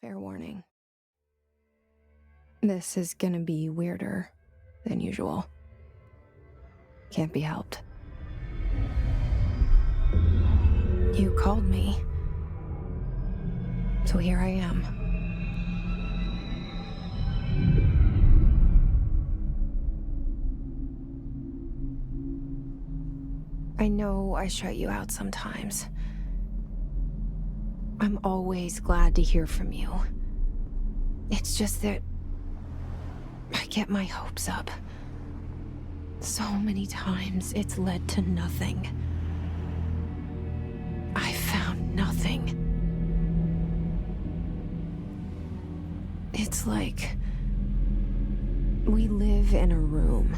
Fair warning. This is gonna be weirder than usual. Can't be helped. You called me. So here I am. I know I shut you out sometimes. I'm always glad to hear from you. It's just that I get my hopes up. So many times it's led to nothing. I found nothing. It's like we live in a room,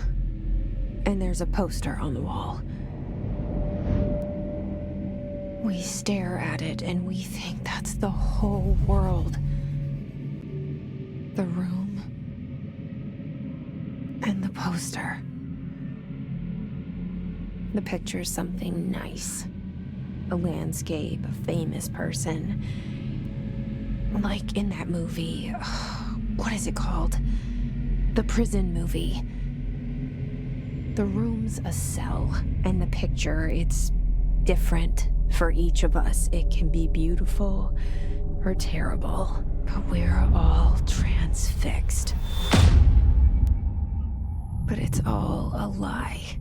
and there's a poster on the wall. We stare at it and we think that's the whole world. The room and the poster. The picture's something nice. A landscape, a famous person. Like in that movie, what is it called? The prison movie. The room's a cell, and the picture, it's different for each of us. It can be beautiful or terrible, but we're all transfixed. But it's all a lie.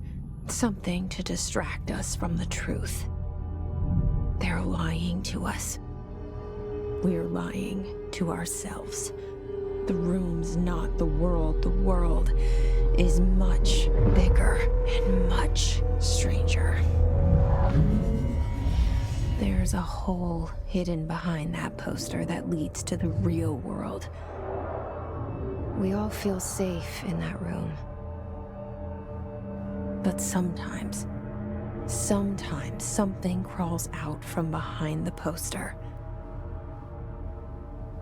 Something to distract us from the truth. They're lying to us. We're lying to ourselves. The room's not the world. The world is much bigger and much stranger. There's a hole hidden behind that poster that leads to the real world. We all feel safe in that room. But sometimes something crawls out from behind the poster.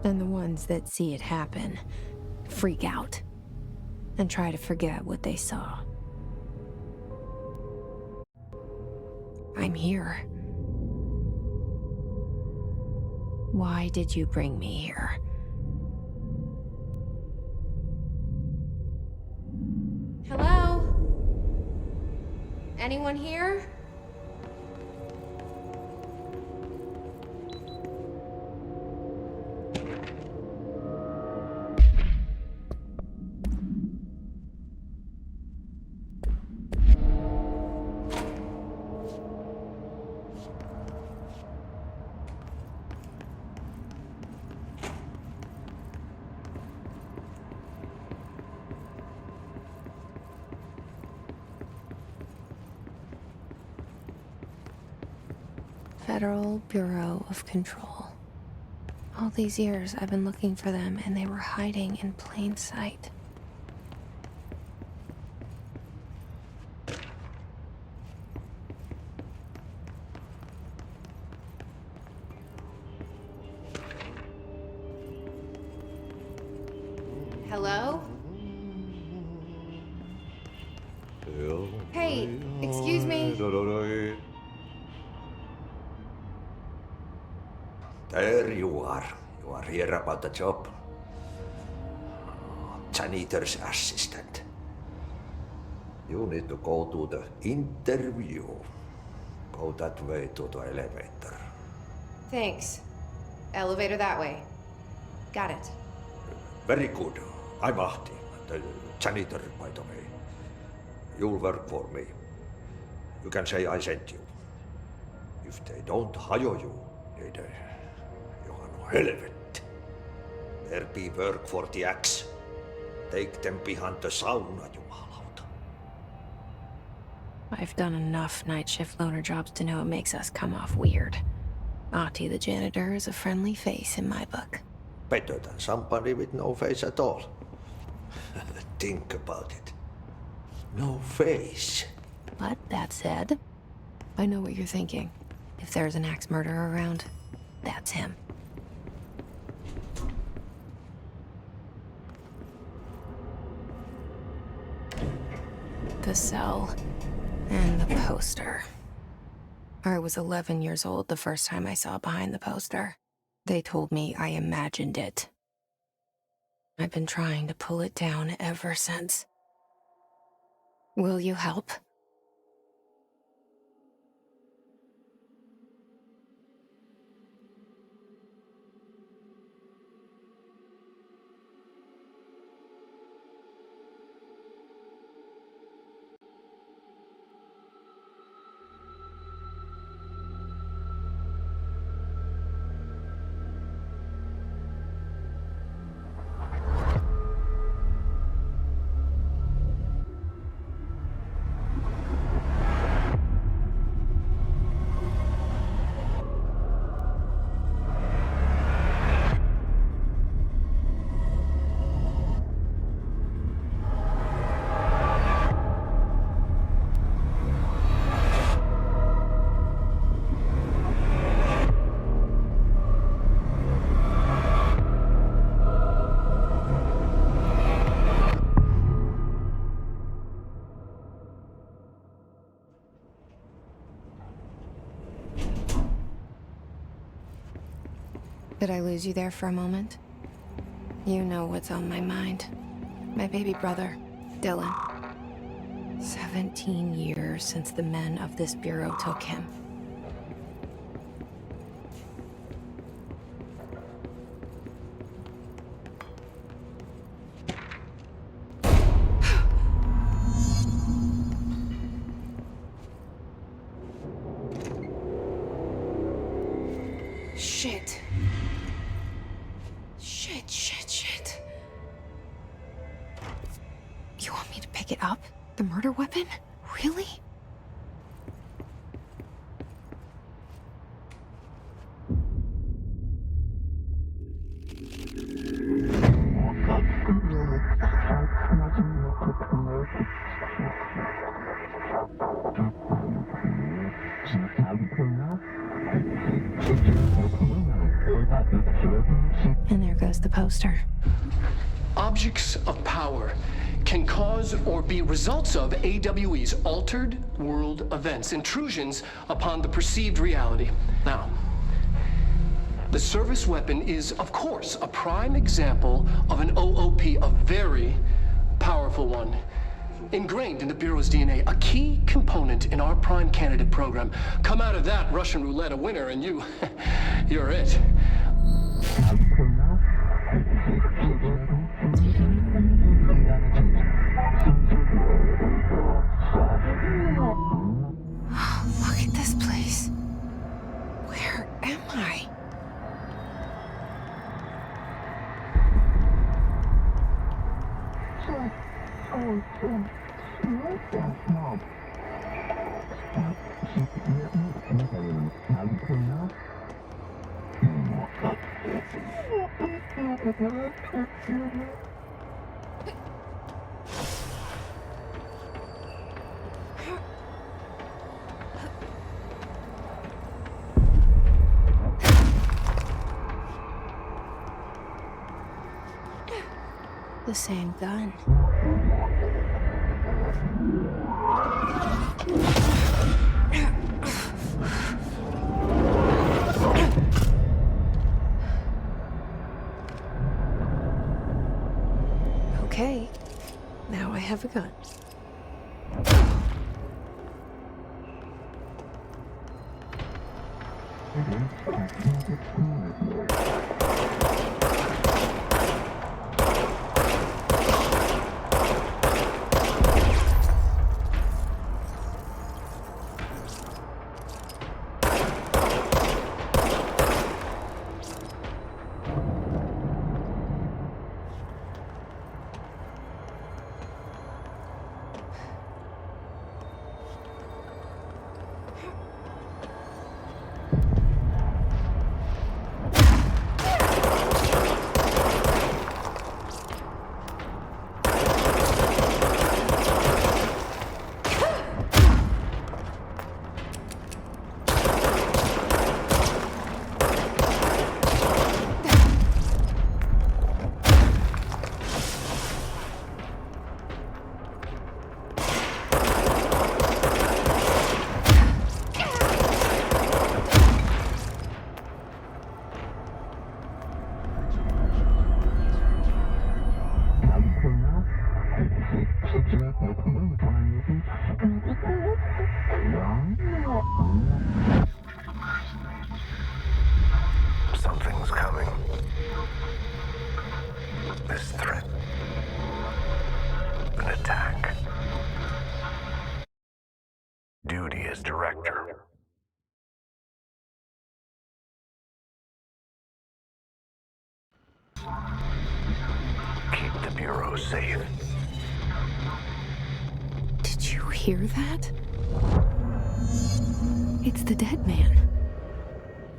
And the ones that see it happen freak out and try to forget what they saw. I'm here. Why did you bring me here? Hello? Anyone here? Federal Bureau of Control. All these years I've been looking for them, and they were hiding in plain sight. Hello? Hey, excuse me. There you are. You are here about the job. Janitor's assistant. You need to go to the interview. Go that way to the elevator. Thanks. Elevator that way. Got it. Very good. I'm Ahti, the janitor, by the way. You'll work for me. You can say I sent you. If they don't hire you, they helvet. There be work for the axe. Take them behind the sauna, jumalauta. I've done enough night shift loner jobs to know it makes us come off weird. Ahti the janitor is a friendly face in my book. Better than somebody with no face at all. Think about it. No face. But that said, I know what you're thinking. If there's an axe murderer around, that's him. The cell and the poster. I was 11 years old the first time I saw behind the poster. They told me I imagined it. I've been trying to pull it down ever since. Will you help? Did I lose you there for a moment? You know what's on my mind. My baby brother, Dylan. 17 years since the men of this bureau took him. Shit. Shit. You want me to pick it up? The murder weapon? Really? And there goes the poster. Objects of power can cause or be results of AWE's altered world events, intrusions upon the perceived reality. Now, the service weapon is, of course, a prime example of an OOP, a very powerful one, ingrained in the Bureau's DNA, a key component in our prime candidate program. Come out of that Russian roulette a winner and you're it. Look at this place. Where am I? The same gun. Okay, now I have a gun. Something's coming. This threat. An attack. Duty as director. Keep the Bureau safe. Did you hear that? It's the dead man.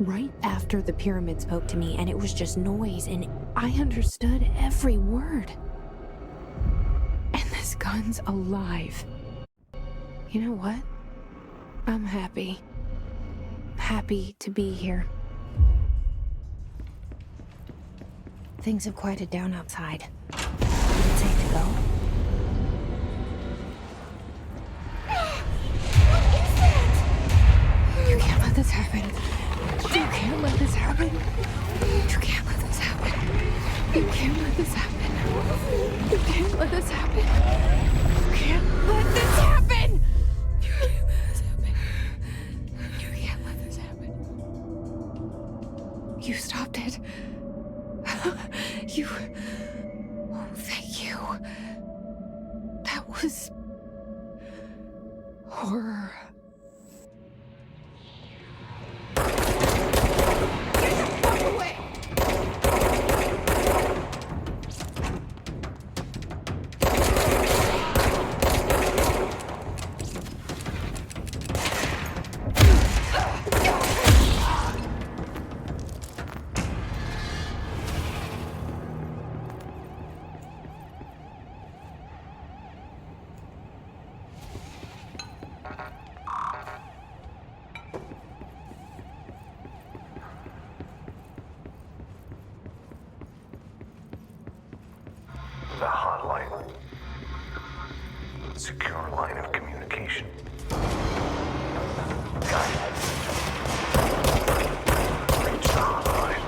Right after the pyramid spoke to me, and it was just noise, and I understood every word. And this gun's alive. You know what? I'm happy. Happy to be here. Things have quieted down outside. Is it safe to go? You can't let this happen. You can't let this happen. You can't let this happen. You can't let this happen. You can't let this happen. You can't let this happen. You can't let this happen. You can't let this happen. You stopped it. You... Oh, thank you. That was... horror. The hotline. Secure line of communication. Got it. Reach the hotline.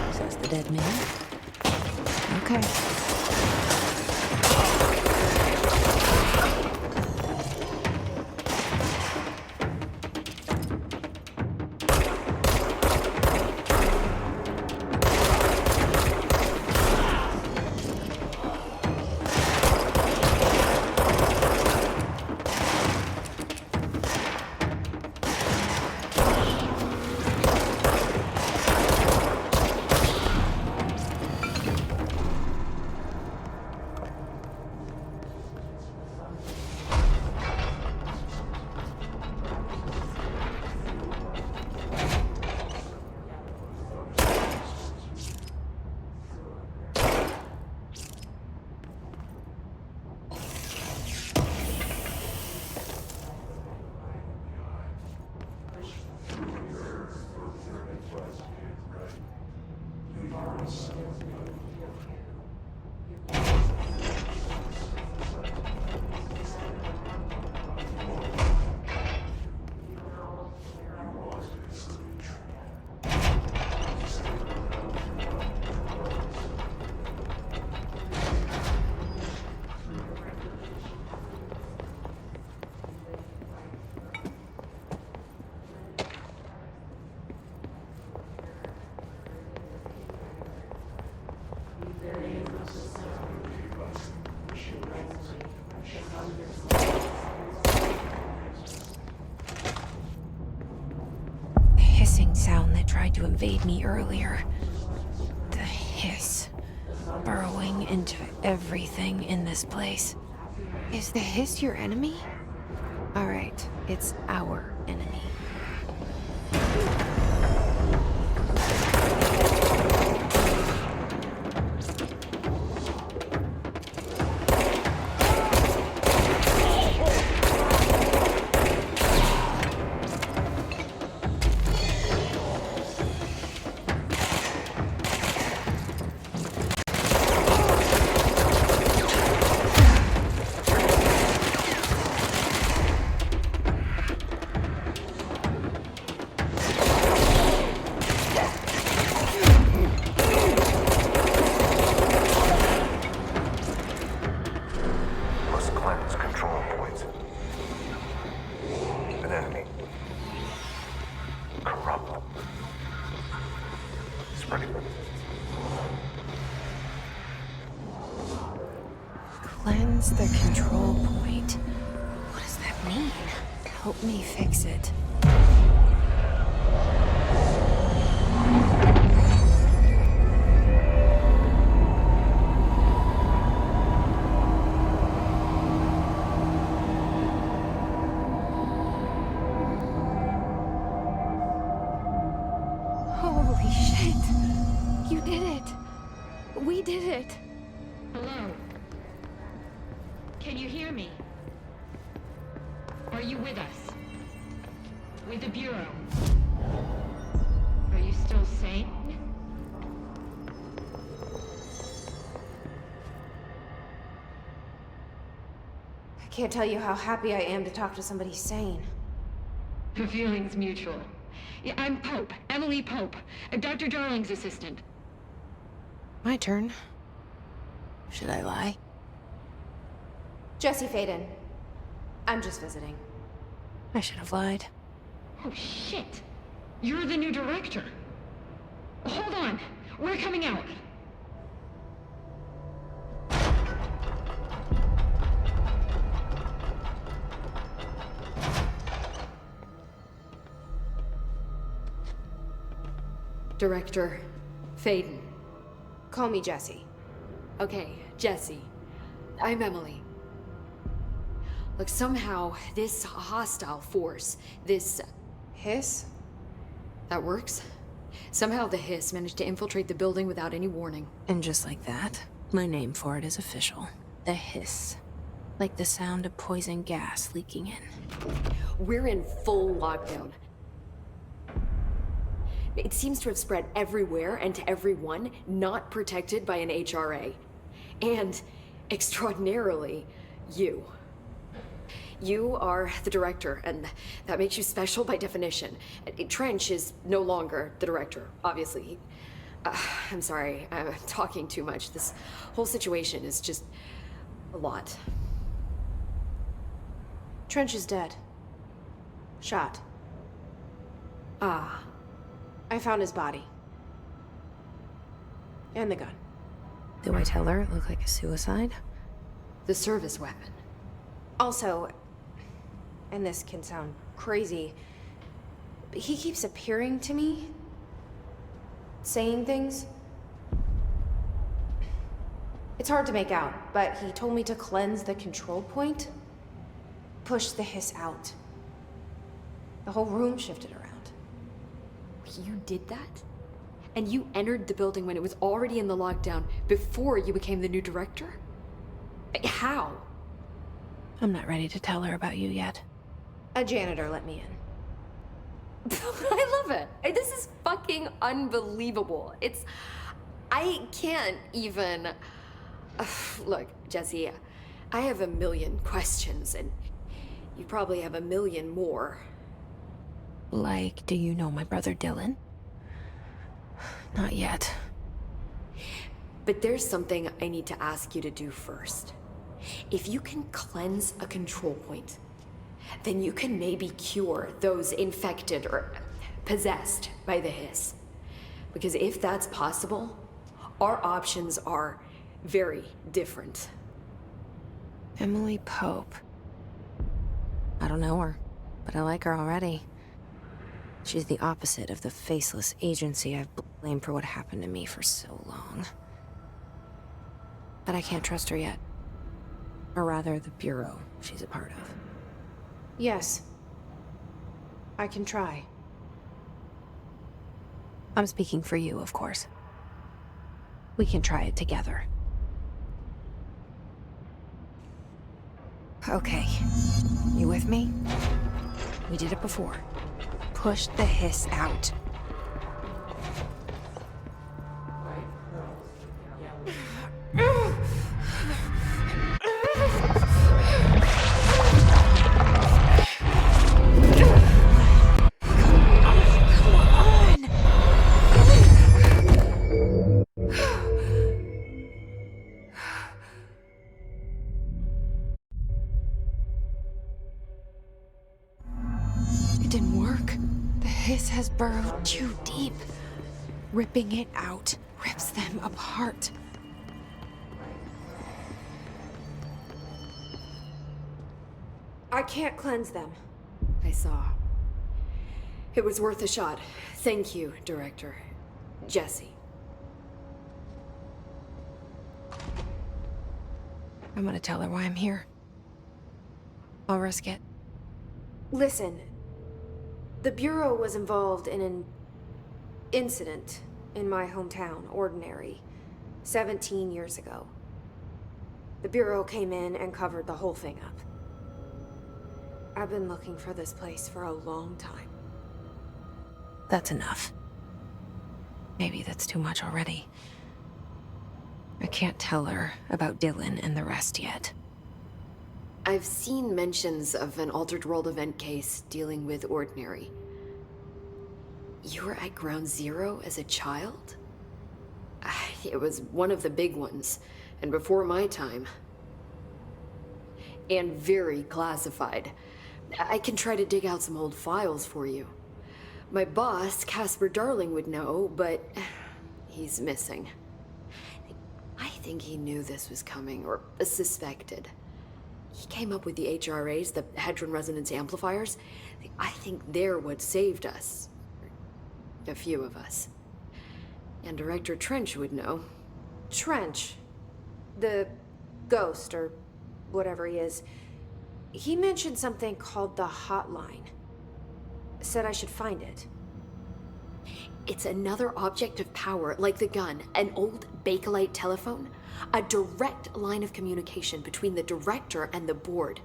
Is that the dead man? Okay. Sound that tried to invade me earlier. The hiss. Burrowing into everything in this place. Is the hiss your enemy? Alright, it's our enemy. Cleanse the control point. What does that mean? Help me fix it. Holy shit! You did it! We did it! Hello? Can you hear me? Are you with us? With the Bureau? Are you still sane? I can't tell you how happy I am to talk to somebody sane. The feeling's mutual. Yeah, I'm Pope, Emily Pope, Dr. Darling's assistant. My turn. Should I lie? Jesse Faden. I'm just visiting. I should have lied. Oh, shit. You're the new director. Hold on. We're coming out. Director Faden. Call me Jesse. Okay, Jesse. I'm Emily. Look, somehow this hostile force, this... Hiss? that works? Somehow the hiss managed to infiltrate the building without any warning. And just like that, my name for it is official. The hiss. Like the sound of poison gas leaking in. We're in full lockdown. It seems to have spread everywhere and to everyone not protected by an HRA. And, extraordinarily, you. You are the director, and that makes you special by definition. Trench is no longer the director, obviously. I'm sorry, I'm talking too much. This whole situation is just a lot. Trench is dead. Shot. Ah. I found his body. And the gun. Do I tell her it looked like a suicide? The service weapon. Also, and this can sound crazy, but he keeps appearing to me. Saying things. It's hard to make out, but he told me to cleanse the control point. Push the hiss out. The whole room shifted around. You did that? And you entered the building when it was already in the lockdown before you became the new director? How? I'm not ready to tell her about you yet. A janitor let me in. I love it. This is fucking unbelievable. I can't even... Look, Jesse, I have a million questions, and you probably have a million more. Like, do you know my brother Dylan? Not yet. But there's something I need to ask you to do first. If you can cleanse a control point, then you can maybe cure those infected or possessed by the hiss. Because if that's possible, our options are very different. Emily Pope. I don't know her, but I like her already. She's the opposite of the faceless agency I've blamed for what happened to me for so long. But I can't trust her yet. Or rather, the Bureau she's a part of. Yes. I can try. I'm speaking for you, of course. We can try it together. Okay. You with me? We did it before. Push the hiss out. It didn't work. The hiss has burrowed too deep. Ripping it out rips them apart. I can't cleanse them. I saw. It was worth a shot. Thank you, Director. Jesse. I'm gonna tell her why I'm here. I'll risk it. Listen, the Bureau was involved in an incident in my hometown, Ordinary, 17 years ago. The Bureau came in and covered the whole thing up. I've been looking for this place for a long time. That's enough. Maybe that's too much already. I can't tell her about Dylan and the rest yet. I've seen mentions of an Altered World event case dealing with Ordinary. You were at Ground Zero as a child? It was one of the big ones, and before my time. And very classified. I can try to dig out some old files for you. My boss, Casper Darling, would know, but he's missing. I think he knew this was coming, or suspected. He came up with the HRAs, the Hadron Resonance Amplifiers. I think they're what saved us. A few of us. And Director Trench would know. Trench, the ghost, or whatever he is, he mentioned something called the hotline. Said I should find it. It's another object of power, like the gun, an old Bakelite telephone. A direct line of communication between the director and the board.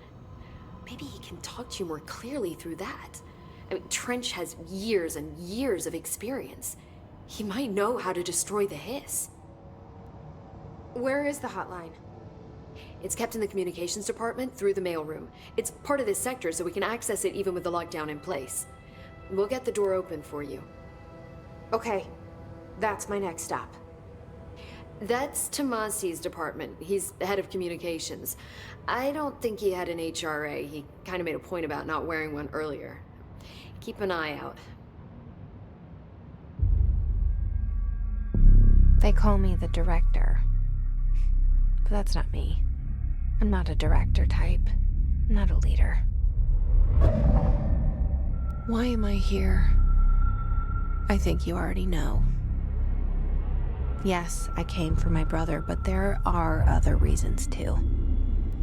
Maybe he can talk to you more clearly through that. I mean, Trench has years and years of experience. He might know how to destroy the hiss. Where is the hotline? It's kept in the communications department through the mailroom. It's part of this sector, so we can access it even with the lockdown in place. We'll get the door open for you. Okay, that's my next stop. That's Tomasi's department. He's the head of communications. I don't think he had an HRA. He kind of made a point about not wearing one earlier. Keep an eye out. They call me the director. But that's not me. I'm not a director type. I'm not a leader. Why am I here? I think you already know. Yes, I came for my brother, but there are other reasons too.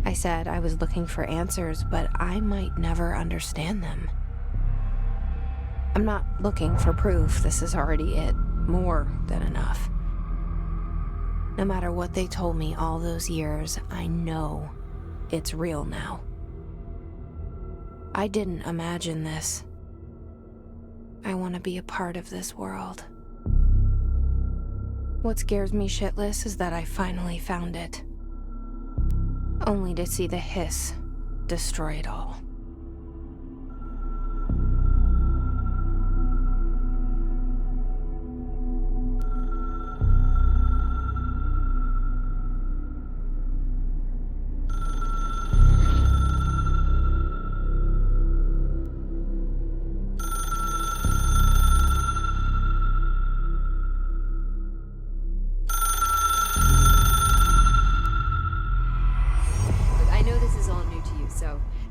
I said I was looking for answers, but I might never understand them. I'm not looking for proof. This is already it. More than enough. No matter what they told me all those years, I know it's real now. I didn't imagine this. I want to be a part of this world. What scares me shitless is that I finally found it. Only to see the hiss destroy it all.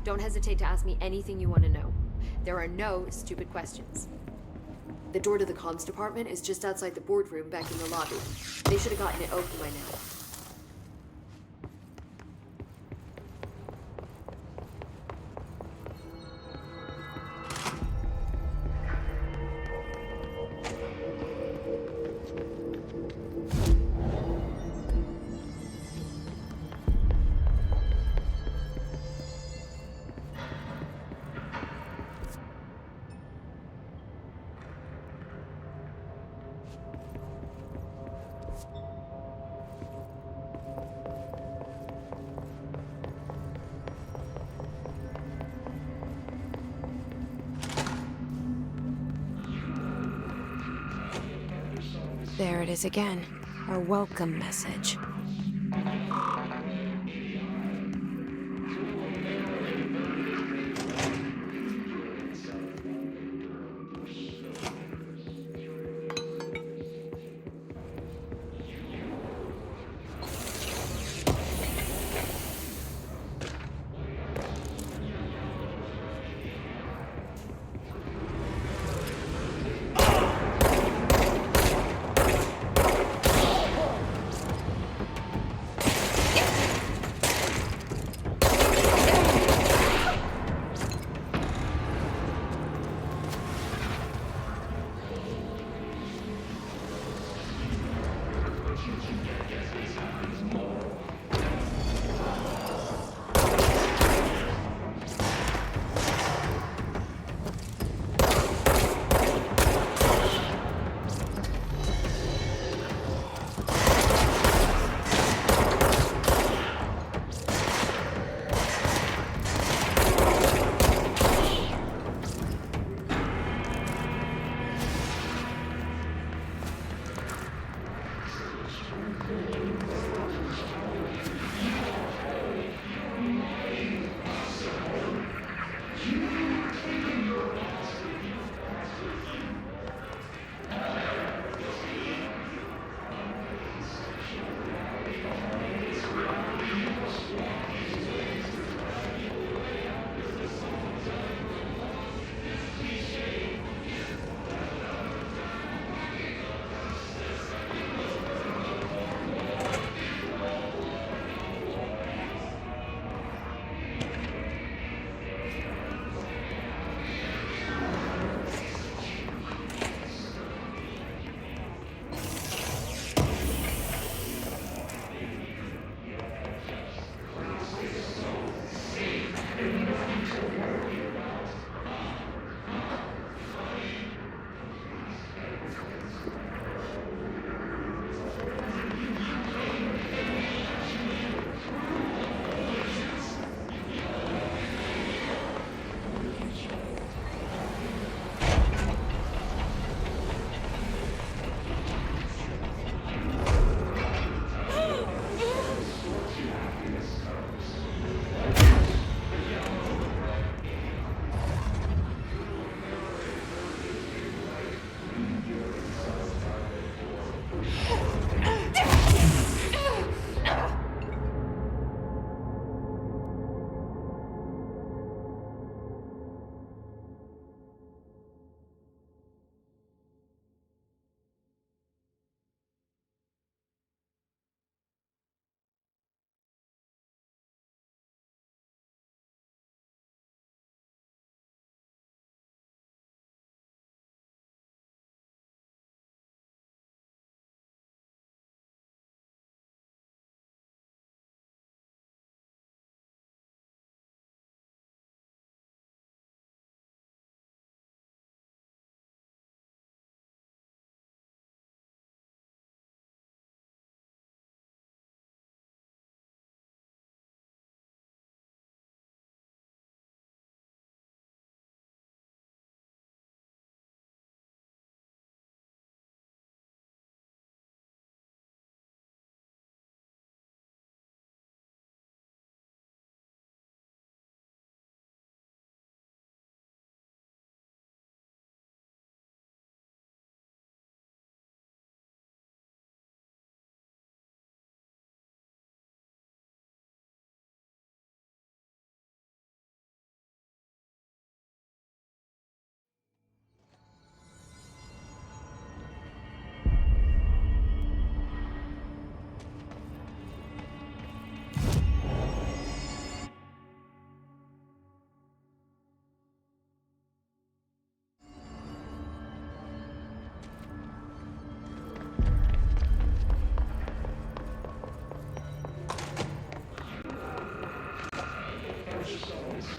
Don't hesitate to ask me anything you want to know. There are no stupid questions. The door to the comms department is just outside the boardroom back in the lobby. They should have gotten it open by now. There it is again, our welcome message.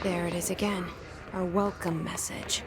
There it is again. Our welcome message.